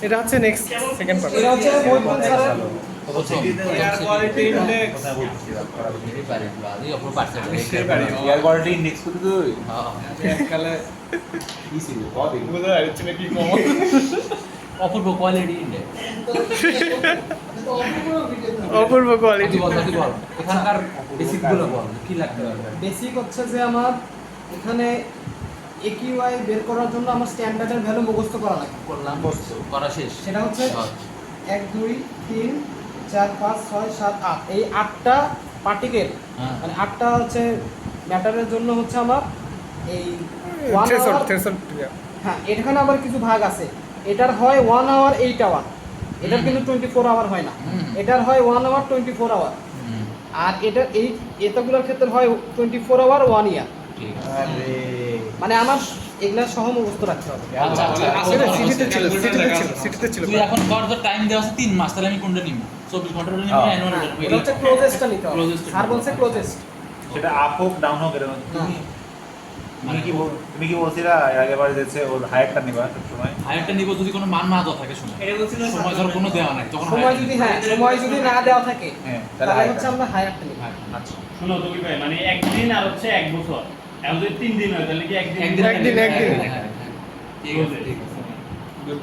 এটা হচ্ছে next second part. এটা হচ্ছে মহিউদ্দিন স্যারের air quality index air quality index কত তুই এককালে কি ছিল কত বুঝা যাচ্ছে নাকি কম অপূর্ব কোয়ালিটি ইন্ডেক্স অপূর্ব কোয়ালিটি। এখানকার বেসিকগুলো বল কি লাগতে পারে। বেসিক হচ্ছে যে আমার এখানে একিউআই বের করার জন্য আমার স্ট্যান্ডার্ডের ভ্যালু মুখস্থ করা লাগে। করলাম করা শেষ। সেটা হচ্ছে 1 2 3 4 5 6 7 8 এই 8টা পার্টিকেল মানে 8টা হচ্ছে ম্যাটারের জন্য হচ্ছে আমার এই 1 থ্রেশহোল্ড আওয়ার। থ্রেশহোল্ড হ্যাঁ এখানে আবার কিছু ভাগ আছে। এটার হয় 1 আওয়ার 8 আওয়ার, এটার কিন্তু 24 আওয়ার হয় না। এটার হয় 1 আওয়ার 24 আওয়ার, আর এটা এই এতগুলোর ক্ষেত্রে হয় 24 আওয়ার 1 ইয়ার। আরে মানে আমার এগুলা সহ মুখস্থ রাখতে হবে। আচ্ছা আসলে সিটিতে ছিল সিটিতে ছিল। তুই এখন কর তো টাইম দেওয়া আছে 3 মাস, তাহলে আমি কোনটা নিব? 24 ঘন্টার নিব না অ্যানুয়াল এটা হচ্ছে ক্লোজেস্টটা নিতে হবে। Closest টা স্যার নিতে বলছে হবে। ক্লোজেস্ট। সেটা আপ হোক ডাউন হোক এরকম তুমি কি বলছিলা আগেবার যেছে ওর হায়ারটা নিবা সব সময় আরেকটা নিব যদি কোনো মান না দেওয়া থাকে সময়। এটা বলছিল সময় ধর কোনো দেওয়া নাই তখন সময় যদি সময় যদি না দেওয়া থাকে হ্যাঁ তাহলে হচ্ছে আমরা হায়ারটা নিব। আচ্ছা শোনো তুমি ভাই মানে একদিন আর হচ্ছে 1 বছর এখন যদি 3 দিন হয় তাহলে কি একদিন একদিন একদিন। ঠিক আছে ঠিক আছে গুড।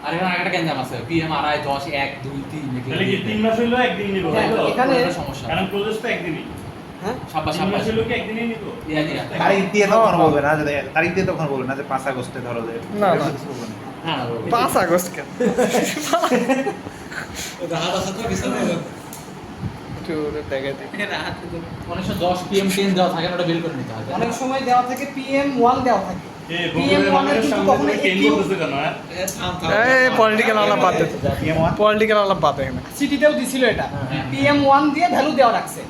আর এখানে আরেকটা গ্যাঞ্জাম আছে পিএম আরআই 10 1 2 3 তাহলে কি 3 মাস হইলো একদিন নিব হ্যাঁ, তাই তো এখানে সমস্যা কারণ প্রসেস তো একদিনই হ্যাঁ সাব্বাস 3 মাস সাব্বাস হইলো কি একদিনই নিব তারিখ দিয়ে তখন বলবে না যে তারিখ দিয়ে তখন বলবে না যে 5 আগস্টে ধরো যে না, না। হ্যাঁ 5 আগস্ট কেন? রাত আছে তো কিছু নেই একটু দেখাতে। 1910 পিএম 10 দেওয়া থাকে না, ওটা বের করে নিতে হবে। অনেক সময় দেওয়া থাকে PM1 দেওয়া থাকে। এ PM1 এর কিন্তু কখনো কেন EQ বলতেছে কেন হ্যাঁ এই পলিটিক্যাল আলাপ বাদ দে। PM1 পলিটিক্যাল আলাপ বাদ দে এখানে। সিটিতেও দিছিল এটা। হ্যাঁ। PM1 দিয়ে ভ্যালু দেওয়া রাখছে।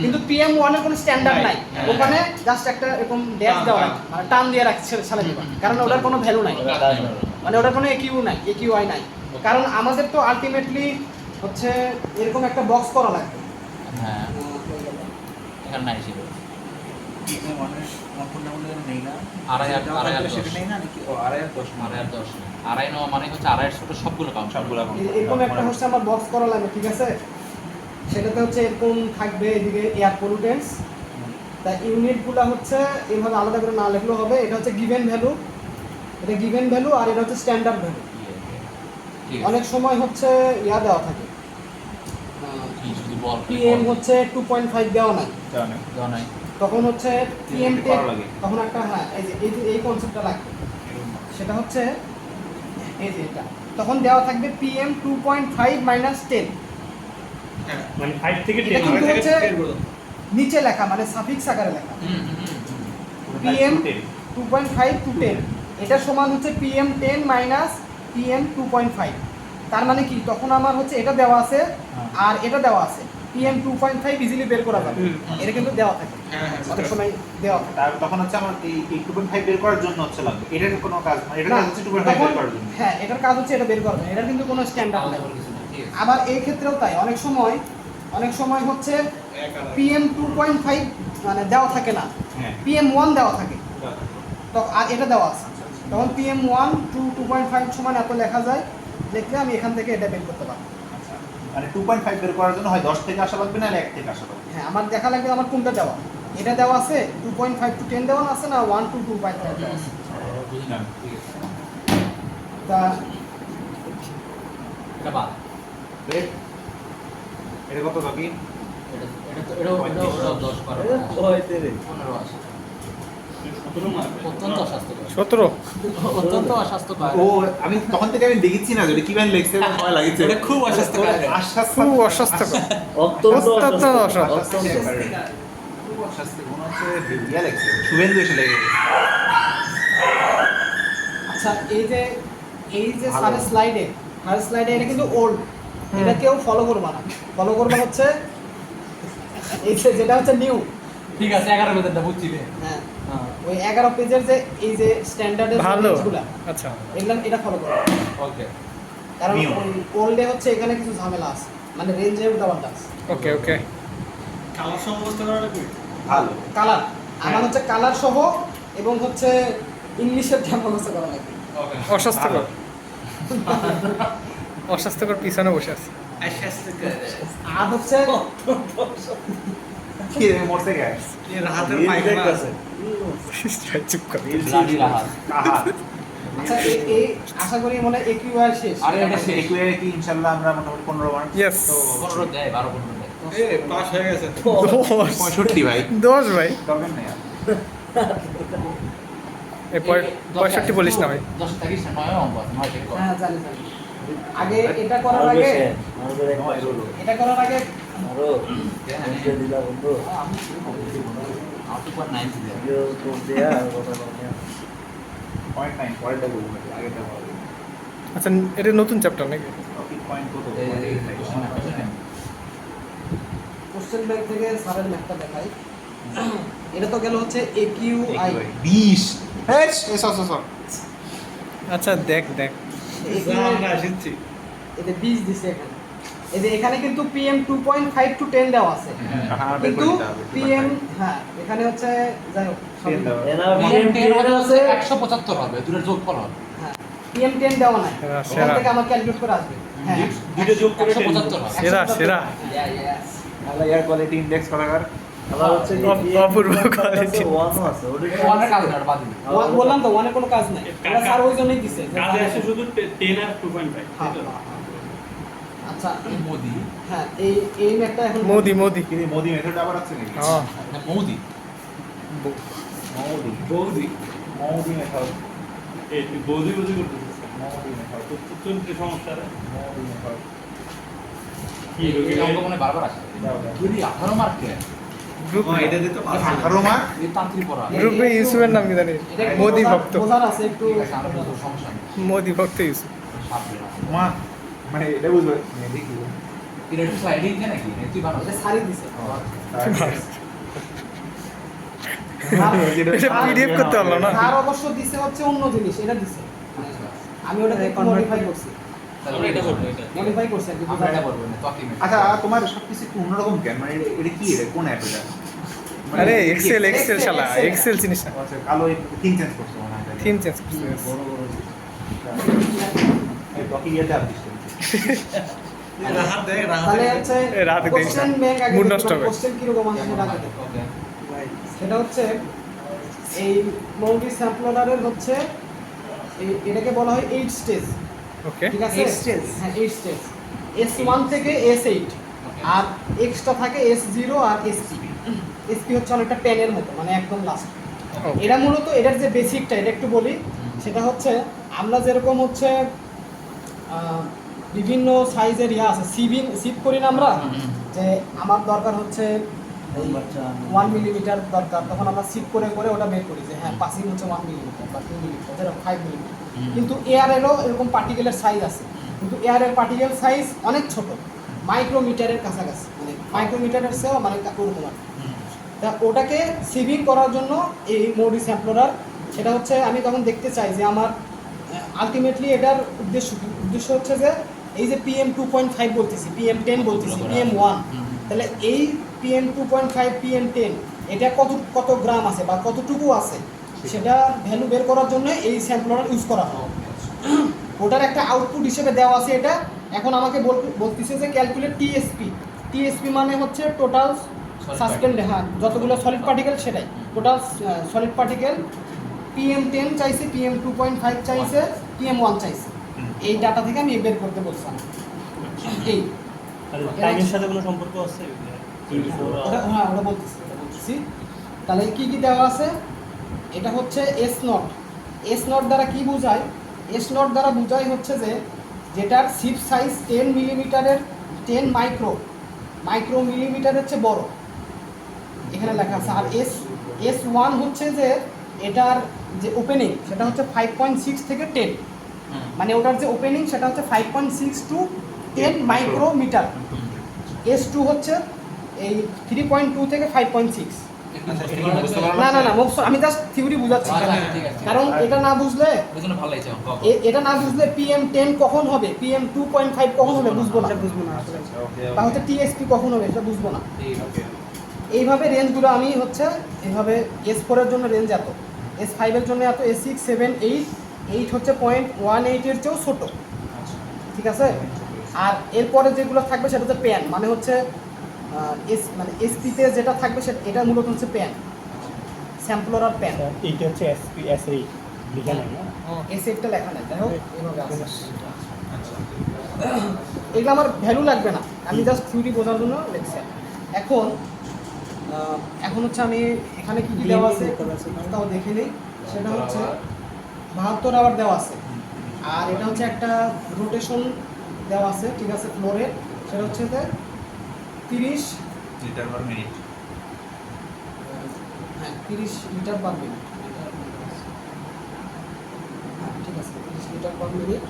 কিন্তু PM1 এর কোনো স্ট্যান্ডার্ড নাই। হ্যাঁ। ওখানে জাস্ট একটা এরকম ড্যাশ দেওয়া রাখছে, মানে টান দিয়ে রাখছে সালে দিবা। কারণ ওটার কোনো ভ্যালু নাই। মানে ওটার কোনো EQ নাই, EQI নাই। কারণ আমাদের তো আলটিমেটলি হচ্ছে এরকম একটা বক্স করা লাগবে। হ্যাঁ এখানে নাই ছিল আড়াই আর 10 আড়াই আর 10 আড়াই নেওয়া মানে হচ্ছে আড়াইয়ের ছোট সবগুলো কাউন্ট সবগুলো এরকম একটা হচ্ছে আমার বক্স করা লাগবে, ঠিক আছে? সেটাতে হচ্ছে এরকম থাকবে এদিকে এয়ার পলিউটেন্টস। তা ইউনিটগুলো হচ্ছে এইভাবে আলাদা করে না লিখলেও হবে। এটা হচ্ছে গিভেন ভ্যালু, এটা গিভেন ভ্যালু, আর এটা হচ্ছে স্ট্যান্ডার্ড ভ্যালু। ঠিক আছে অনেক সময় হচ্ছে ইয়া দেওয়া থাকে, কি শুধু বল PM হচ্ছে 2.5 দেওয়া নাই, দেওয়া নাই তখন হচ্ছে PM করা লাগে। তখন একটা হ্যাঁ এই কনসেপ্টটা লাগবে। সেটা হচ্ছে এই যে এটা তখন দেওয়া থাকবে PM 2.5 মাইনাস 10। মানে 5 থেকে এটা 10 কিন্তু হচ্ছে নিচে লেখা, মানে সাফিক্স আকারে লেখা। PM 2.5 টু 10 এটা সমান হচ্ছে PM 10 মাইনাস PM 2.5। তার মানে কি তখন আমার হচ্ছে এটা দেওয়া আছে আর এটা দেওয়া আছে। PM 2.5 ইজিলি বের করা যাবে, এটা কিন্তু দেওয়া থাকে অনেক সময় দেওয়া থাকে। তার তখন হচ্ছে আমার এই 2.5 বের করার জন্য হচ্ছে লাগবে এটার কোনো কাজ না এটা না, হচ্ছে 2.5 তখন- বের করার জন্য হ্যাঁ এটার কাজ হচ্ছে এটা বের করা যায়, এটার কিন্তু কোনো স্ট্যান্ডার্ড নাই। ঠিক আছে আবার এই ক্ষেত্রেও তাই, অনেক সময় হচ্ছে PM 2.5 মানে দেওয়া থাকে না, হ্যাঁ PM1 দেওয়া থাকে। তো আর এটা দেওয়া আছে, তখন PM1 টু 2.5 সমান এত লেখা যায়, লিখলে আমি এখান থেকে এটা বের করতে পারবো। আচ্ছা মানে 2.5 বের করার জন্য হয় 10 থেকে আসা লাগবে না 1 থেকে আসা লাগবে হ্যাঁ আমার দেখা লাগবে আমার কোনটা দেওয়া। এটা দেওয়া আছে 2.5 টু 10 দেওয়া আছে না 1 টু 2.5 দেওয়া আছে। বুঝলাম ঠিক আছে তা এটা বাদ রেট এটা কত বাকি এটা তো এটাও 10 12 15 আছে অত্যন্ত অস্বাস্থ্যকর 17 অত্যন্ত অস্বাস্থ্যকর ও আমি তখন থেকে আমি দেখেছি না যে কিভাবে লেখছে এবং ভয় লাগিছে এটা খুব অস্বাস্থ্যকর আশ্বাস খুব অস্বাস্থ্যকর, অত্যন্ত অত্যন্ত অস্বাস্থ্যকর। খুব অস্বাস্থ্য মনে হচ্ছে ইয়া লেখছে শুভেন্দু এসে লেগে গেছে আচ্ছা এই যে ভালো। সারের স্লাইডে এটা কিন্তু ওল্ড, এটা কেউ ফলো করবে না। ফলো করবে হচ্ছে এই যে যেটা হচ্ছে নিউ। ঠিক আছে 11 বেতনটা বুঝছি রে হ্যাঁ ওই 11 পেজের যে এই যে স্ট্যান্ডার্ডের ভালো পেজগুলো আচ্ছা এটা ফলো করবে, ওকে কারণ New। ওই ওল্ডে হচ্ছে এখানে কিছু ঝামেলা আছে, মানে রেঞ্জে উল্টাপাল্টা আছে। ওকে ওকে কালার সমস্ত করা লাগবে ভালো কালার আমার হচ্ছে কালার সহ এবং হচ্ছে ইংলিশের ধ্যান মুখস্থ করা লাগবে। ওকে অস্বাস্থ্যকর অস্বাস্থ্যকর পিছনে বসে আছে আর হচ্ছে কি রে মরতে গেছে এর হাতের পায়খানা আছে চুপ কর ব্লাডি রাহাত আহা আচ্ছা এই আশা করি মনে হয় একিউআর শেষ। আরে এটা শেষ একুয়ারে কি ইনশাআল্লাহ আমরা মোটামুটি 15 মার্ক ইয়েস তো 15 দেয় 12 15 দেয় এ পাস হয়ে গেছে 65 ভাই 10 ভাই দরকার নেই আর এই 65 বলিস না ভাই 10 থাকিস না 9 অঙ্ক আছে 9 থেকে কর হ্যাঁ জানি জানি। আগে এটা করার আগে নয় রোলো এটা করার আগে আমি 2.9 দিলাম পয়েন্ট 9 পরেরটা বলবো আগেটা বলবো আচ্ছা এটা নতুন চ্যাপ্টার নাকি টপিক পয়েন্ট কত কোশ্চেন ব্যাংক থেকে স্যারের ম্যাথটা দেখাই। এটা তো গেল হচ্ছে একিউআই। 20 হ্যাঁ সর আচ্ছা দেখ দেখ যা আমরা শিখছি এতে 20 দিছে এখানে। এখানে কিন্তু PM 2.5 to 10 দেওয়া আছে। কিন্তু PM হ্যাঁ এখানে হচ্ছে যাই হোক সব 10 দেওয়া। PM 10 মানে হচ্ছে 175 হবে দুটোর যোগফল হবে হ্যাঁ PM 10 দেওয়া নাই। সেরা, ওখান সেরা। থেকে আমার ক্যালকুলেট করে আসবে। হ্যাঁ দুটো যোগ করে 175 হবে সেরা সেরা Yes. তাহলে এয়ার কোয়ালিটি ইনডেক্স করার আবার হচ্ছে কি অপূর্ব quality। ওয়ানও আছে ওটা কি ওয়ানের কাজ না বাদ দিবি বললাম তো ওয়ানে কোনো কাজ নাই। ওরা স্যার ওই জন্যই দিছে যে কাজে আসে শুধু 10 আর 2.5 হ্যাঁ, হ্যাঁ, হ্যাঁ। আচ্ছা মোদি হ্যাঁ এই ম্যাথটা এখন মোদি মোদি কিন্তু মোদি মেথড আবার আছে নাকি হ্যাঁ না মোদি মোদি বৌদি মোদি মেথড এই বৌদি করতেছিস মোদি মেথড তো চলতে সমস্যা রে মোদি মেথড কি এই অঙ্ক মনে বারবার আসে দাও দাও তুই 18 মার্ক কে গ্রুপ এটা দিতে পারছি 18 মার্ক এই তান্ত্রিক পড়া গ্রুপে ইউসুফের নাম কি জানি এটা একটু মোদি ভক্ত বোঝার আছে একটু ঠিক আছে আমরা তো সমস্যা নেই মোদি ভক্ত ইউসুফ সাবধান মা মানে এটা বুঝবে মেদি কি এটা একটু স্লাইডিং কে নাকি তুই বানাও এটা সারি দিছে এটা পিডিএফ করতে পারলো না স্যার অবশ্য দিছে হচ্ছে অন্য জিনিস এটা দিছে আমি ওটাকে মডিফাই করছি তাহলে এটা করব এটা মডিফাই করছি আর কি আমরা এটা করব না তোকে আচ্ছা তোমার সবকিছু একটু অন্যরকম কেন মানে এটা কি এটা কোন অ্যাপ এটা আরে এক্সেল এক্সেল শালা এক্সেল চিনিস না আচ্ছা কালো থিম চেঞ্জ করছো মনে হয় থিম চেঞ্জ করছিস বড় বড় এই টকি ইয়াতে আপডেট রাহাত দেখ তাহলে রাহাত হচ্ছে এই রাতে দেখিস না। কোশ্চেন ব্যাংক আগে মুড নষ্ট হবে। কোশ্চেন কি রকম আছে সেটা আগে দেখো। ওকে সেটা হচ্ছে এই মৌলিক স্যাম্পলারের হচ্ছে এটাকে বলা হয় 8 স্টেজ ওকে ঠিক আছে 8 stage? হ্যাঁ 8 স্টেজ S1 থেকে S8 আর এক্সট্রা থাকে S0 আর SP SP হচ্ছে অনেকটা 10 এর মতো মানে একদম লাস্ট Okay. এটা মূলত এটার যে বেসিকটা এটা একটু বলি সেটা হচ্ছে আমরা যেরকম হচ্ছে বিভিন্ন সাইজের ইয়া আছে সিপ করি না আমরা যে আমার দরকার হচ্ছে 1 মিলিমিটার দরকার তখন আমরা সিপ করে করে ওটা বের করি যে হ্যাঁ পাসিং হচ্ছে 1 মিলিমিটার বা 2 মিলিমিটার যেরকম 5 মিলিমিটার কিন্তু এয়ারেরও এরকম পার্টিকেলের সাইজ আছে কিন্তু এয়ারের পার্টিকেল সাইজ অনেক ছোট মাইক্রোমিটারের কাছাকাছি মানে মাইক্রোমিটারের চেয়েও মানে ওরকম আর কি। তা ওটাকে সিভিং করার জন্য এই মোডি স্যাম্পলার সেটা হচ্ছে আমি তখন দেখতে চাই যে আমার আলটিমেটলি এটার উদ্দেশ্য হচ্ছে যে এই যে PM 2.5 বলতেছি PM 10 বলতেছি PM 1 তাহলে এই PM 2.5 PM 10 এটা কত গ্রাম আছে বা কতটুকু আছে সেটা ভ্যালু বের করার জন্য এই স্যাম্পলার ইউজ করা হয় ওটার একটা আউটপুট হিসেবে দেওয়া আছে এটা এখন আমাকে বলতেছে যে ক্যালকুলেট TSP মানে হচ্ছে টোটাল সাসপেন্ড হ্যাঁ যতগুলো সলিড পার্টিকেল সেটাই টোটাল সলিড পার্টিকেল PM 10 চাইছে PM 2.5 চাইছে PM 1 চাইছে এই ডাটা থেকে আমি বের করতে বলছিলাম এই টাইমের সাথে কোনো সম্পর্ক আছে ওটা বলতেছি তাহলে কি কি দেওয়া আছে এটা হচ্ছে S নট দ্বারা কি বোঝায় S নট দ্বারা বোঝায় হচ্ছে যে যেটার সিপ সাইজ 10 মিলিমিটারের 10 মাইক্রো মিলিমিটারের চেয়ে বড় এখানে লেখা আছে আর S1 হচ্ছে যে এটার যে ওপেনিং সেটা হচ্ছে 5.6 থেকে 10 মানে ওটার যে ওপেনিং সেটা হচ্ছে 5.6 টু 10 মাইক্রোমিটার S2 হচ্ছে এই 3.2 থেকে 5.6 না আমি জাস্ট থিওরি বুঝাচ্ছি কারণ এটা না বুঝলে বুঝলে ভালো লাগছে অঙ্ক এটা না বুঝলে PM 10 কখন হবে PM 2.5 কখন হবে বুঝবো না আসলে বা হচ্ছে TSP কখন হবে এটা বুঝবো না এইভাবে রেঞ্জগুলো আমি হচ্ছে এইভাবে S4 এর জন্য রেঞ্জ এত S5 এর জন্য এত S6 7 8 হচ্ছে 0.18 এর চেয়েও ছোট ঠিক আছে। আর এরপরে যেগুলো থাকবে সেটা হচ্ছে প্যান, মানে হচ্ছে এসপিতে যেটা থাকবে সেটা এটা মূলত হচ্ছে প্যান, স্যাম্পলার আর প্যান। এইটা হচ্ছে এসপি এসএই লিখা নাই না? এসে একটা লেখা নেই, যাই হোক এভাবে আছে। এগুলো আমার ভ্যালু লাগবে না, আমি জাস্ট থিওরি বোঝার জন্য লিখছি। এখন হচ্ছে আমি এখানে কি কি দেওয়া আছে তাও দেখে নিই। সেটা হচ্ছে 72 আওয়ার দেওয়া আছে, আর এটা হচ্ছে একটা রোটেশন দেওয়া আছে, ঠিক আছে, ফ্লোরের। সেটা হচ্ছে যে 30 লিটার পার মিনিট। হ্যাঁ 30 লিটার পার মিনিট, ঠিক আছে, 30 লিটার পার মিনিট।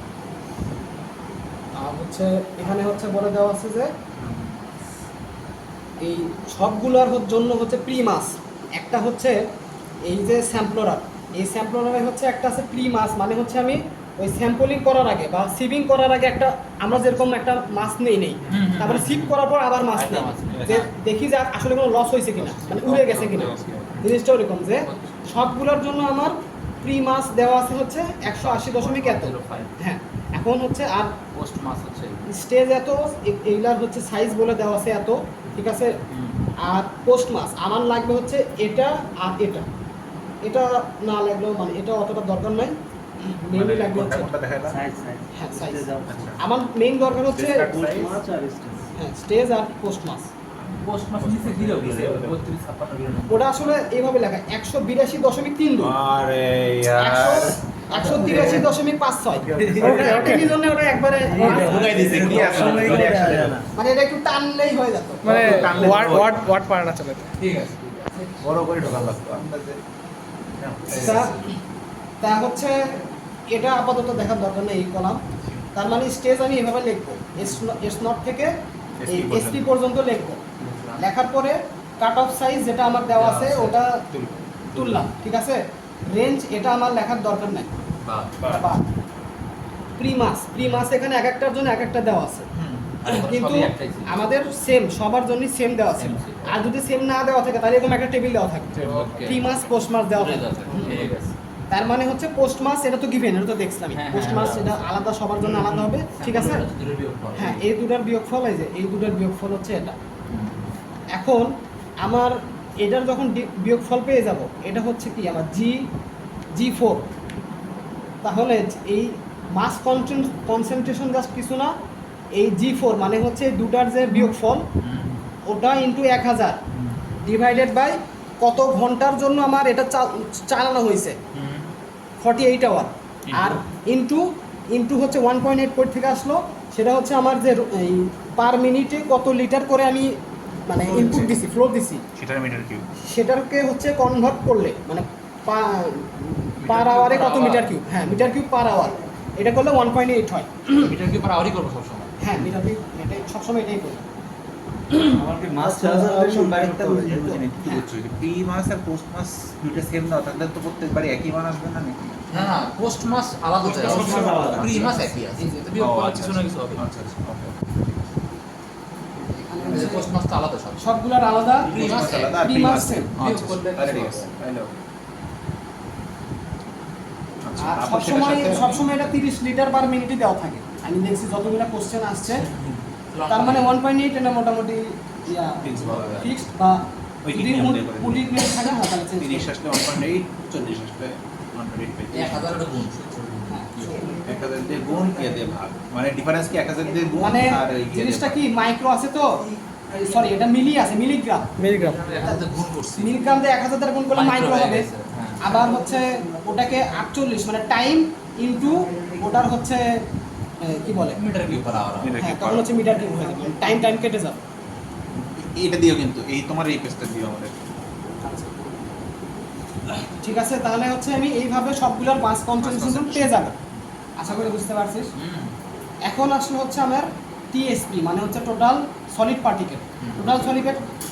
আর হচ্ছে এখানে হচ্ছে বলে দেওয়া আছে যে এই সবগুলোর জন্য হচ্ছে প্রি মাস, একটা হচ্ছে এই যে স্যাম্পলার, এই স্যাম্পলারে হচ্ছে একটা আছে প্রি মাস, মানে হচ্ছে আমি ওই স্যাম্পলিং করার আগে বা সিভিং করার আগে একটা আমরা যেরকম একটা মাস নেই তারপরে সিভ করার পর আবার মাস নেই, যে দেখি যে আসলে কোনো লস হয়েছে কিনা, মানে উড়ে গেছে কিনা। জিনিসটা ওরকম যে সবগুলোর জন্য আমার প্রি মাস দেওয়া আছে হচ্ছে 180.05। হ্যাঁ, এখন হচ্ছে আর পোস্ট মাস হচ্ছে স্টেজ এত, এইগুলার হচ্ছে সাইজ বলে দেওয়া আছে এত, ঠিক আছে। আর পোস্ট মাস আমার লাগবে হচ্ছে এটা আর এটা, এটা না লাগলেও মানে এটা অতটা দরকার নাই, মেইনলি লাগবে হচ্ছে কোনটা দেখাইলা? হ্যাঁ সাইজ। আমার মেইন দরকার হচ্ছে হ্যাঁ স্টেজ আর পোস্ট মাস। পোস্ট মাস নিচে দিলেও গেছে 32 56 ওটা আসলে এইভাবে লেখা 182.32, আরে ইয়ার 183.56। ওটা কি জন্য ওটা একবারে ঢুকাই দিছে কি আসলে মানে এটা একটু টানলেই হয়ে যেত, মানে ওয়ার্ড পারে না চলে। ঠিক আছে। বড় করে ঢোকান লাগতো আন্দাজে। তা হচ্ছে এটা আপাতত দেখার দরকার নেই এই কলাম। তার মানে স্টেজ আমি এভাবে লিখবো, এস নট থেকে এসপি পর্যন্ত লিখবো। লেখার পরে কাট অফ সাইজ যেটা আমার দেওয়া আছে ওটা তুললাম, ঠিক আছে। রেঞ্জ এটা আমার লেখার দরকার নাই। বা প্রি মাস এখানে এক একটার জন্য এক একটা দেওয়া আছে, কিন্তু আমাদের সেম সবার জন্য সেম দেওয়া আছে। আর যদি সেম না দেওয়া থাকে তাহলে এরকম একটা টেবিল দেওয়া থাকবে, প্রি মাস পোস্ট মাস দেওয়া থাকে। ঠিক আছে। তার মানে হচ্ছে পোস্ট মাস এটা তো গিভেন, এটা তো দেখছিলাম। পোস্ট মাস এটা আলাদা সবার জন্য আলাদা হবে, ঠিক আছে। হ্যাঁ এই দুটার বিয়োগফল, এই যে এই দুটার বিয়োগফল হচ্ছে এটা। এখন আমার এটার যখন বিয়োগফল পেয়ে যাব, এটা হচ্ছে কি আমার G4। তাহলে এই মাস কনসেন্ট্রেশন জাস্ট কিছু না, এই G4 মানে হচ্ছে এই দুটার যে বিয়োগফল ওটা ইন্টু 1000 ডিভাইডেড বাই কত ঘন্টার জন্য আমার এটা চালানো হয়েছে, 48 আওয়ার। আর ইন্টু হচ্ছে 1.8 থেকে আসলো, সেটা হচ্ছে আমার যে এই পার মিনিটে কত লিটার করে আমি মানে ইনপুট দিছি, ফ্লো দিছি, সেটার মিটার কিউব। সেটাকে হচ্ছে কনভার্ট করলে মানে পার আওয়ারে কত মিটার কিউব, হ্যাঁ মিটার কিউব পার আওয়ার, এটা করলে 1.8 হয়। মিটার কি পর আওয়ারই করব সব সময়। হ্যাঁ মিটার কিউব এটাই সবসময় এটাই করি। আমার কি মাস ট্রান্সফারমেশন বাইরেটা বুঝিনি কি বলছো প্রি মাস আর পোস্ট মাস দুটো সেম না, তাহলে তো প্রত্যেকবারই একই মান আসবে না নাকি? না না, পোস্ট মাস আলাদা যায়, Post mass আলাদা। প্রি মাস একই আছে। এটা বিয়োগ করা কিছু না কিছু হবে। আচ্ছা আচ্ছা ওকে। এই পোস্ট মাস তো আলাদা সব। সবগুলোর আলাদা, প্রি মাস আলাদা আর প্রি প্রি মাস মাস সেম। বিয়োগ করলে আরে ঠিক আছে তাহলে আচ্ছা আর আপনি সেটার সাথে সবসময় এটা 30 লিটার পার মিনিটে দেওয়া থাকে। আমি দেখছি যতগুলো কোশ্চেন আসছে, তার মানে 1.8 এটা মোটামুটি Fixed বলা যায়। ফিক্সড, বা ওই যদি নিয়ম দিয়ে করে 20 মিনিট থাকে না তাহলে চেঞ্জ 30 আসলে 1.8, 40 আসলে 1.8 পেয়ে 1000 এর গুণ। 1000 দিয়ে গুণ ইয়ে দিয়ে ভাগ, মানে ডিফারেন্স কি 1000 দিয়ে গুণ মানে আর ইয়ে দিয়ে জিনিসটা ভাগ। কি মাইক্রো আছে তো, সরি এটা মিলি আছে, মিলিগ্রাম। মিলিগ্রাম। এটাতে গুণ করছি। মিলিগ্রাম দিয়ে 1000 দ্বারা গুণ করলে মাইক্রো হয়ে হবে। গেছে, হ্যাঁ। আবার হচ্ছে ওটাকে 48 মানে টাইম ইনটু ওটার হচ্ছে কি বলে, metre cube per hour. Metre হ্যাঁ কিউব তখন হচ্ছে মিটার কিউব হয়ে যাবে, টাইম কেটে যাবে। এইটা দিও কিন্তু এই তোমার এই পেজটা দিও আমাদের। ঠিক আছে, তাহলে হচ্ছে আমি এইভাবে সবগুলোর মাস কনসেন্ট্রেশন পেয়ে যাবো, আশা করি বুঝতে পারছিস। এখন আসলে হচ্ছে আমার টিএসপি মানে হচ্ছে total solid particle. Total solid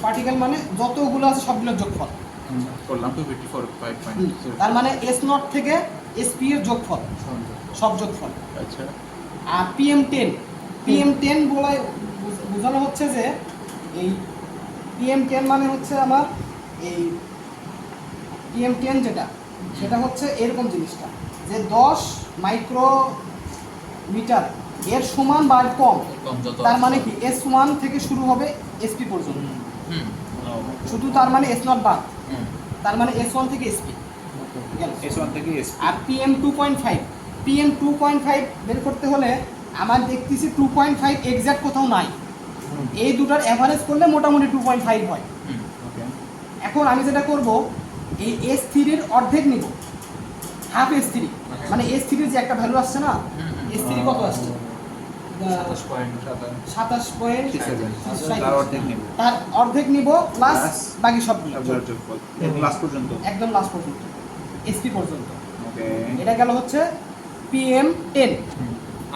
particle মানে যতগুলো আছে সবগুলোর যোগফল। করলাম 254.5. তার মানে এস নট থেকে এসপি এর যোগফল, সব যোগফল। আচ্ছা আর PM10 বোঝানো হচ্ছে যে এই PM10 মানে হচ্ছে আমার এই PM10 যেটা সেটা হচ্ছে এরকম জিনিসটা যে 10 মাইক্রোমিটার এর সমান বা এর কম, কম যত তার মানে কি S1 থেকে শুরু হবে SP পর্যন্ত, হুম শুধু তার মানে S0 বাদ, হুম তার মানে S1 থেকে SP গেল। S1 থেকে S আর PM 2.5, PM 2.5 বের করতে হলে আমার দেখতেছি 2.5 এক্সাক্ট কোথাও নাই, এই দুটার অ্যাভারেজ করলে মোটামুটি 2.5 হয়। হুম ওকে এখন আমি যেটা করব, এই S3 এর অর্ধেক নিব, হাফ S3, মানে S3 এর যে একটা ভ্যালু আসছে না, S3 কত আসছে 27.67, তার অর্ধেক নেব তার অর্ধেক নিব প্লাস Plus বাকি সবগুলো সবগুলোর যোগফল লাস্ট পর্যন্ত একদম লাস্ট পর্যন্ত SP পর্যন্ত। ওকে এটা গেল হচ্ছে PM 10,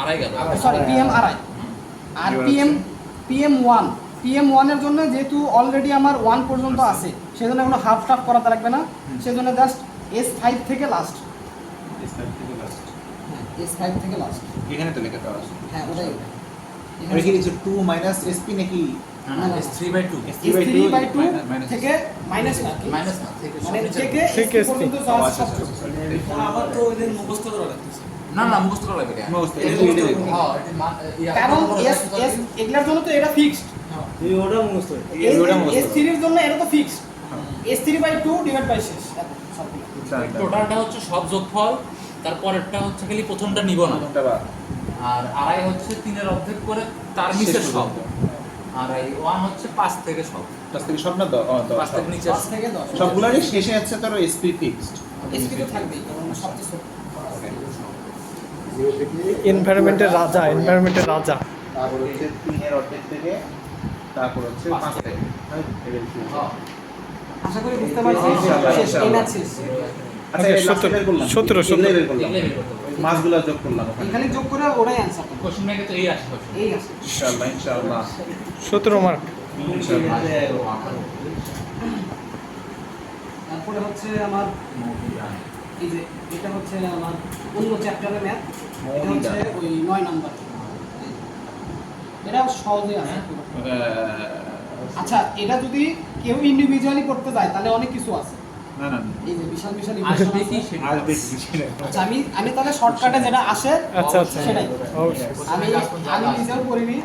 আড়াই গেল সরি PM আড়াই। আর এবার PM 1, PM 1 এর জন্য যেহেতু অলরেডি আমার 1 পর্যন্ত আছে, সেজন্য কোনো হাফ টাফ করাতে লাগবে না, সেজন্য জাস্ট S5 থেকে লাস্ট, S5 থেকে লাস্ট S5 থেকে লাস্ট, এখানে তো লেখা দেওয়া আছে হ্যাঁ ওটাই। এটা কি লিখছে 2 মাইনাস SP নাকি S3/2 S3/2 minus থেকে মাইনাস না কি? মাইনাস না থেকে মানে থেকে থেকে SP পর্যন্ত ও, যাওয়া আচ্ছা, সব আচ্ছা, আচ্ছা। আমার তো ওই দিন মুখস্থ করা লাগতেছে। না না মুখস্থ করা লাগবে কেন মুখস্থ, এটা এটা মুখস্থ লিখে করবো। দিবো। হ্যাঁ এটা কারণ S এগুলোর জন্য তো এটা ফিক্সড, তুই ওটা মুখস্থ কর। ওটা মুখস্থ S3 এর জন্য এটা তো ফিক্সড, S3/2 ডিভাইড বাই শেষ এত সবগুলো। টোটালটা হচ্ছে সব যোগফল, তারপরেরটা হচ্ছে খালি প্রথমটা নিব না, কোনটা বা আর আড়াই হচ্ছে 3 অর্ধেক করে তার নিচের সব, আর এই 1 হচ্ছে 5 থেকে সব, তার থেকে সব না 5 থেকে নিচের 5 থেকে 10 সবগুলোরই শেষে আছে তোর SP ফিক্সড SP তো থাকবেই, কারণ সবচেয়ে ছোট। এনভায়রনমেন্টের রাজা, এনভায়রনমেন্টের রাজা। তারপর হচ্ছে 3 এর অর্ধেক থেকে তারপর হচ্ছে 5 থেকে হ্যাঁ আশা করি বুঝতে পারছেন, ইনশাআল্লাহ, শেষ ইনশাআল্লাহ। এনার শেষ। আচ্ছা এই লাস্ট বের করলাম 17 এগুলো বের করলাম এগুলো বের করতে হবে। মাসগুলো যোগ করলাম ওখানে এখানে যোগ করে ওরাই অ্যানসার করবে, কোশ্চেন ব্যাংকে তো এই আসে সবসময়। এই আছে। ইনশাআল্লাহ ইনশাআল্লাহ 17 মার্ক। তারপরে হচ্ছে আমার এই যে এটা হচ্ছে আমার অন্য চ্যাপ্টারের ম্যাথ, এটা হচ্ছে ওই 9 নাম্বার, এটা সহজে আছে পুরো। আচ্ছা এটা যদি কেউ ইন্ডিভিজুয়ালি করতে যায় তাহলে অনেক কিছু আছে, না না এই যে বিশাল বিশাল আসবে equation কি আছে। সেটা আজ বেশি আচ্ছা আমি তাহলে শর্টকাটে যেটা আসে আচ্ছা আচ্ছা সেটাই অবশ্যই। আমি নিজেও করিনি,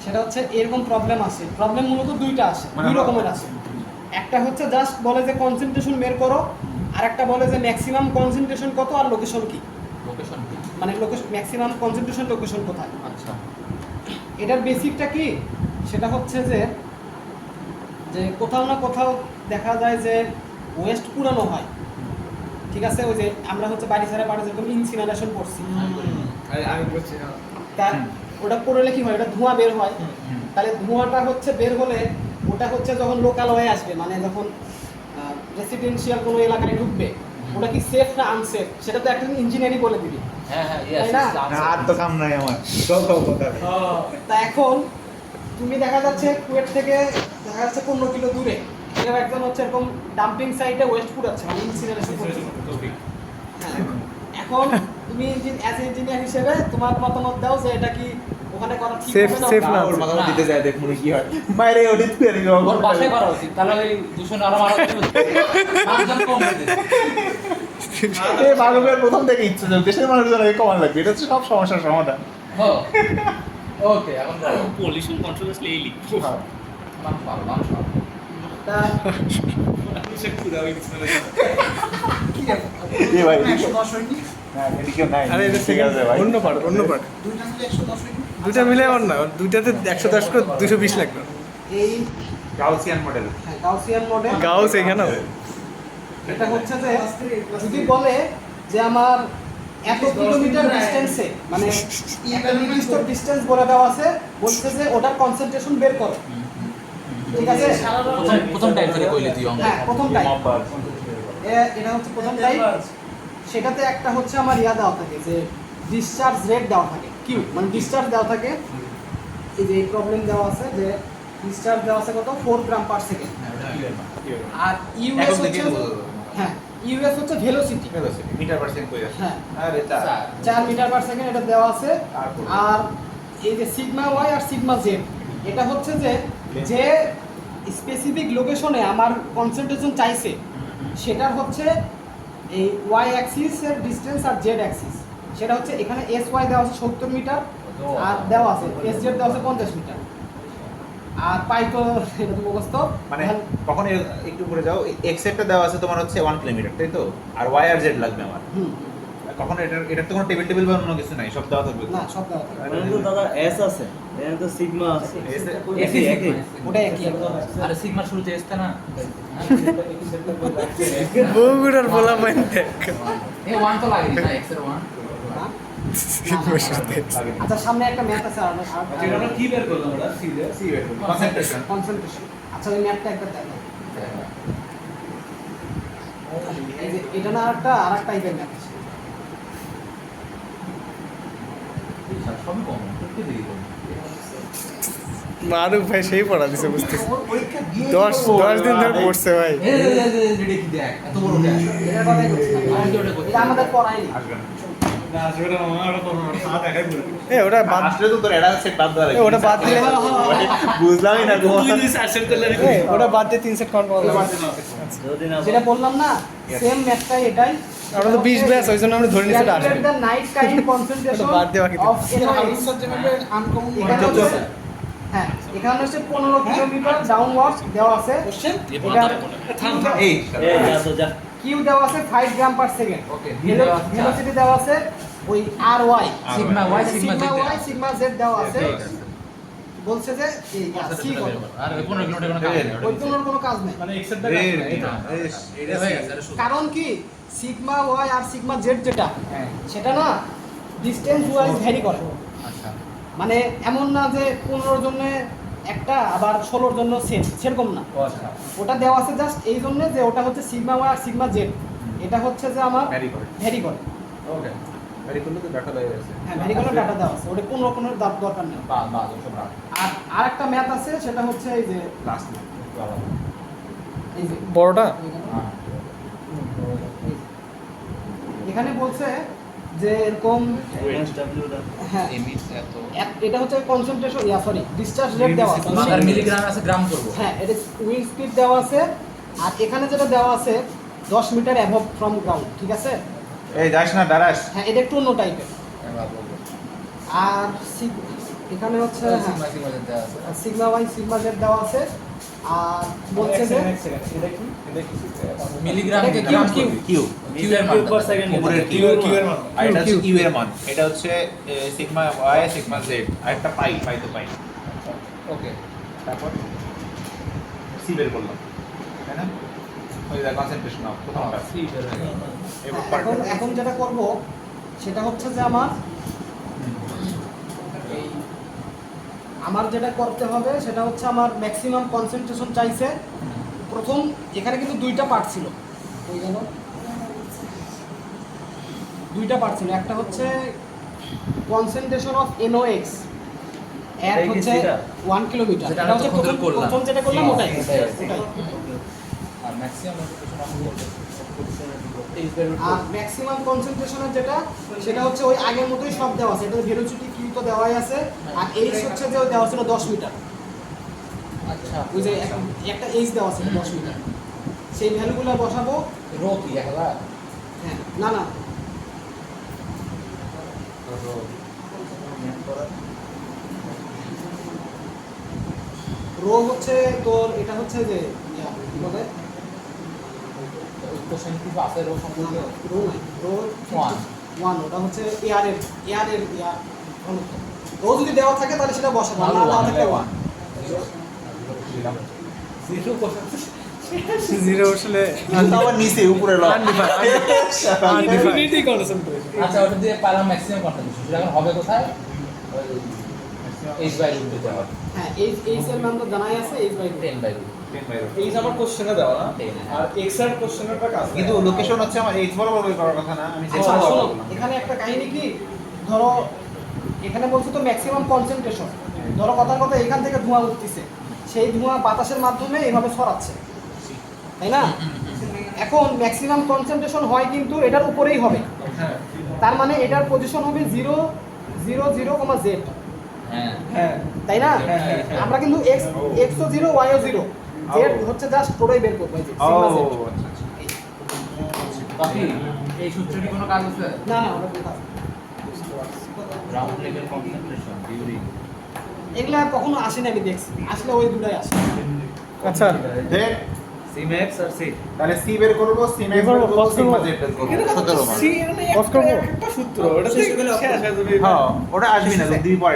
সেটা হচ্ছে এরকম প্রবলেম আছে, প্রবলেম মূলত দুইটা আছে, মানে দুই রকমের আছে। একটা হচ্ছে জাস্ট বলে যে কনসেন্ট্রেশন বের করো, আর একটা বলে যে ম্যাক্সিমাম কনসেন্ট্রেশন কত আর লোকেশন কি, লোকেশন কি মানে লোকেশন ম্যাক্সিমাম কনসেন্ট্রেশন লোকেশন কোথায়। আচ্ছা এটার বেসিকটা কি, সেটা হচ্ছে যে যে কোথাও না কোথাও দেখা যায় যে ওয়েস্ট পুরানো হয়, ঠিক আছে, ওই যে আমরা হচ্ছে বাড়ি ছাড়া বাড়ি যেরকম ইনসিনারেশন করছি, আমি বলছি না। তার ওটা করলে কি হয়, ওটা ধোঁয়া বের হয়, তাহলে ধোঁয়াটা হচ্ছে বের হলে ওটা হচ্ছে যখন লোকাল হয়ে আসবে, মানে যখন রেসিডেন্সিয়াল কোনো এলাকায় ঢুকবে, ওটা কি সেফ না আনসেফ সেটা তো একটা ইঞ্জিনিয়ারই বলে দিবি, হ্যাঁ হ্যাঁ তাই না? আর তো কাম নাই আমার সব কথা তা এখন তুমি দেখা যাচ্ছে কুয়েট থেকে দেখা যাচ্ছে 15 কিলো দূরে কেউ একজন হচ্ছে এরকম ডাম্পিং সাইটে ওয়েস্ট পুরাচ্ছে, মানে ইনসিনারেশন করছে। হ্যাঁ, এখন তুমি অ্যাজ ইঞ্জিনিয়ার হিসেবে তোমার মতামত দাও যে এটা কি ওখানে করা ঠিক Safe- হবে না? safe না। ওর মাথা দিতে যায় দেখুন কি হয় বাইরে ওদিক থেকে ওর বাসায় করা উচিত, তাহলে ওই দূষণ আরো মারা যাবে, মানুষজন কম হয়ে যাবে। এই বালকের প্রথম থেকে ইচ্ছে যে দেশের মানুষজন এই কমান লাগবে, এটা হচ্ছে সব সমস্যার সমাধান। হ্যাঁ ওকে এখন বলো। পলিউশন কন্ট্রোল আসলে এই লিখ মানুষ ভালো, মানুষ ভালো। তা সে খুদা হয়ে গেছে না। এ ভাই 110 হয়নি, না এদিকে নাই আরে এটা ঠিক আছে ভাই অন্য পার্ট, অন্য পার্ট। দুইটা মিলে 110 হয়নি। দুইটা মিলে আমার না, দুইটাতে 110 করে 220 লাগলো। এই গাউসিয়ান মডেল হ্যাঁ গাউসিয়ান মডেল, গাউস এখানেও এটা হচ্ছে যে যদি বলে যে আমার এত কিলোমিটার ডিস্টেন্সে, মানে একটা নির্দিষ্ট ডিস্টেন্স বলে দেওয়া আছে, বলছে যে ওটার কনসেন্ট্রেশন বের করো, ঠিক আছে? প্রথম টাইপ থেকে কইলে তুই অঙ্ক। হ্যাঁ প্রথম টাইপ, এটা হচ্ছে প্রথম টাইপ। সেটাতে একটা হচ্ছে আমার ইয়া দেওয়া থাকে যে ডিসচার্জ রেট দেওয়া থাকে, কিউ মানে ডিসচার্জ দেওয়া থাকে, এই যে প্রবলেম দেওয়া আছে যে ডিসচার্জ দেওয়া আছে কত 4 গ্রাম পার সেকেন্ড, আর ইউএস এখন হচ্ছে থেকে হ্যাঁ ইউএস হচ্ছে ভেলোসিটি, মিটার পার সেকেন্ড কই আছে হ্যাঁ আরে তা 4 মিটার পার সেকেন্ড এটা দেওয়া আছে। আর এই যে সিগমা ওয়াই আর সিগমা জেড, এটা হচ্ছে যে যে স্পেসিফিক লোকেশনে আমার কনসেন্ট্রেশন চাইছে সেটার হচ্ছে এই ওয়াই অ্যাক্সিস এর ডিসটেন্স আর জেড অ্যাক্সিস, সেটা হচ্ছে এখানে এস ওয়াই দেওয়া আছে 70 মিটার আর দেওয়া আছে এস জেড দেওয়া আছে 50 মিটার। আর পাই তো এটা তো মুখস্থ, মানে কখন একটু উপরে যাও, এক্স এরটা দেওয়া আছে তোমার হচ্ছে 1 কিলোমিটার, তাই তো? আর ওয়াই আর জেড লাগবে আমার। হুম, কখন এটার তো কোনো টেবিল বা অন্য কিছু নাই, সব দেওয়া থাকবে। না সব দেওয়া থাকে। মানে তো দাদা এস আছে, এখানে তো সিগমা আছে। একই ওটা একই। আরে সিগমা শুরুতে এসছে না বগুড়ার বলা পাইন দেখ এ 1 তো লাগে না এক্স এর 1 না? বসতে আচ্ছা সামনে একটা ম্যাথ আছে আর যেটা আমরা কি বের করলাম ওটা সি দিয়ে সি ওয়েট কনসেন্ট্রেশন। কনসেন্ট্রেশন। আচ্ছা ওই ম্যাথটা একবার দেখো। এই যে এটা না আরেকটা টাইপের ম্যাথ আছে। সবই কম একটু দেরি করুন মারুফ ভাই সেই পড়া দিছে বুঝতেছি পরীক্ষা দিয়ে 10 দিন ধরে পড়ছে ভাই এই দেখি দেখ এত বড় দেখ এটার কথাই বলছি। এটা আমাদের পড়ায়নি। আসবে না। না আসলে আমার ওটা কোনো সাথে দেখাই বলি এ ওটা বাদ আসলে তো তোর এটা সেট বাদ দেওয়া এ ওটা বাদ দিলে বুঝলামই না গো। তুই যদি সার্চ করলে এ ওটা বাদ দিয়ে 3 সেট কাউন্ট পাওয়া যাবে যদি না যেটা বললাম না সেম ম্যাথটাই এটাই। আমরা তো 20 ব্যাচ ওই জন্য আমরা ধরে নিছি এটা আসবে Calculate the night time concentration বাদ দেওয়া কি of NOx এখানে হচ্ছে হ্যাঁ এখানে হচ্ছে 15 কিলোমিটার ডাউনওয়ার্ড দেওয়া আছে। এটা এই এই যা তো যা কিউ দেওয়া আছে 5 গ্রাম পার সেকেন্ড। ওকে ভি দেওয়া আছে ভেলোসিটি দেওয়া আছে ওই আর Y sigma Y sigma Z Y sigma Z দেওয়া আছে। বলছে যে এই সি কত আর 15 কিলোমিটার কোনো কাজ নেই ওই কোনো কাজ নেই। মানে এক্সেপ্ট এটা হয়ে গেছে এটা শুধু কারণ কি সিগমা ওয়াই আর সিগমা জেড যেটা সেটা না ডিসটেন্স ওয়াইজ ভ্যারি করে। আচ্ছা মানে এমন না যে 15 জন্য একটা আবার 16 জন্য সেরকম না। আচ্ছা ওটা দেওয়া আছে জাস্ট এই জন্য যে ওটা হচ্ছে সিগমা ওয়াই আর সিগমা জেড। এটা হচ্ছে যে আমার ভ্যারি করে। ভ্যারি করে। ওকে ভ্যারি করলে তো ডাটা হয়ে গেছে। হ্যাঁ ভ্যারি করে ডাটা দেওয়া আছে। ওটা কোনো রকমের দরকার নেই। বা সব রাখ আর আরেকটা ম্যাথ আছে সেটা হচ্ছে এই যে লাস্ট এই যে বড়টা হ্যাঁ এখানে বলছে যে এরকম ডাব্লিউ দা হ্যাঁ এমএস এত এটা হচ্ছে কনসেন্ট্রেশন সরি ডিসচার্জ রেট দেওয়া আছে। মাদার মিলিগ্রাম আছে গ্রাম করব হ্যাঁ এটা উইন্ড স্পিড দেওয়া আছে। আর এখানে যেটা দেওয়া আছে 10 মিটার অ্যাবভ ফ্রম গ্রাউন্ড, ঠিক আছে? এই যাস না দাঁড়াস। হ্যাঁ এটা একটু অন্য টাইপের। আর এখানে হচ্ছে সিগমা সিগমা জেড দেওয়া আছে সিগমা ওয়াই সিগমা জেড দেওয়া আছে। আর বলছে যে এটা কি মিলিগ্রাম কে এটা গ্রাম কিউ, কিউ কিউ এর মান পার সেকেন্ড উপরের কিউ এর মান আর এটা হচ্ছে ইউ এর মান। এটা হচ্ছে সিগমা ওয়াই সিগমা জেড আর একটা পাই তো পাই। ওকে তারপর সি বের করলাম, তাই না? ওই দা কনসেন্ট্রেশন অফ প্রথমটা সি বের হয়ে গেল এখন যেটা করব সেটা হচ্ছে যে আমার যেটা করতে হবে সেটা হচ্ছে আমার ম্যাক্সিমাম কনসেন্ট্রেশন চাইছে। প্রথম এখানে কিন্তু দুইটা পার্ট ছিল, ওই গেল দুইটা পার্ট ছিল। একটা হচ্ছে কনসেন্ট্রেশন অফ NOx এর এটাই কি হচ্ছে সেটা? 1 কিলোমিটার। যেটা এটা হচ্ছে আমরা তখন করলাম। প্রথম যেটা করলাম ওটাই। আর ম্যাক্সিমাম আর ম্যাক্সিমাম কনসেন্ট্রেশনের যেটা সেটা হচ্ছে ওই আগের মতোই সব দেওয়া আছে। এটা ভেলোসিটি কিউ তো দেওয়াই আছে। আর এইচ হচ্ছে যে দেওয়া ছিল 10 মিটার। আচ্ছা ওই যে একটা এইচ দেওয়া ছিল 10 মিটার। সেই ভ্যালুগুলো বসাবো। রো কি 1000 হ্যাঁ না না রো হচ্ছে তোর এটা হচ্ছে যে কি বলে কোশ্চেন কি আছে রো সম্পর্কে রো নাই রো 1 ওটা হচ্ছে এয়ারের ঘনত্ব। রো যদি দেওয়া থাকে তাহলে সেটা বসাবো, না দেওয়া থাকলে 1। জিরো আসলে আবার নিচে উপরে লক ইনফিনিটি কনসেন্ট্রেশন আচ্ছা ওটা দিয়ে পারলাম ম্যাক্সিমাম কনসেন্ট্রেশন সেটা এখন হবে কোথায় এইচ বাই রুট দিতে হবে হ্যাঁ এইচ এর মান তো জানাই আছে এইচ বাই 10 বাই রুট এই যে আমার কোশ্চেনে দেওয়া না আর এক্স এর কোশ্চেনটা কাজ কিন্তু লোকেশন হচ্ছে আমার এইচ বরাবর বের করার কথা না, আমি আচ্ছা শোনো এখানে একটা কাহিনী কি, ধরো এখানে বলছো তো ম্যাক্সিমাম কনসেন্ট্রেশন। ধরো কথার কথা এখান থেকে ধোঁয়া উঠতেছে, সেই ধোঁয়া বাতাসের মাধ্যমে এইভাবে ছড়াচ্ছে, তাই না? এখন ম্যাক্সিমাম কনসেন্ট্রেশন হয় কিন্তু এটার উপরেই হবে। হ্যাঁ তার মানে এটার পজিশন হবে 0 0 0, Z, হ্যাঁ হ্যাঁ তাই না? হ্যাঁ। আমরা কিন্তু x ও 0 y ও 0, Z হচ্ছে জাস্ট ওটাই বের করবো, এই যে ও সিগমা Z। আচ্ছা বাকি এই সূত্রটি কোনো কাজ আছে না না ওটা কোনো কাজ না। গ্রাউন্ড লেভেল কনসেন্ট্রেশন ডিউরিং এগুলা কখনো আসেনি, আমি দেখছি আসলে ওই দুটাই আসে। আচ্ছা যে সিম্যাক্স আর সি তাহলে সি বের করবো, সি ম্যাক্স বের করবো, সিগমা জেড বের করবো 17 মান। কস করবো একটা সূত্র, ওটা শেষ হয়ে যাবে। হ্যাঁ ওটা আসবি না, যদি পরে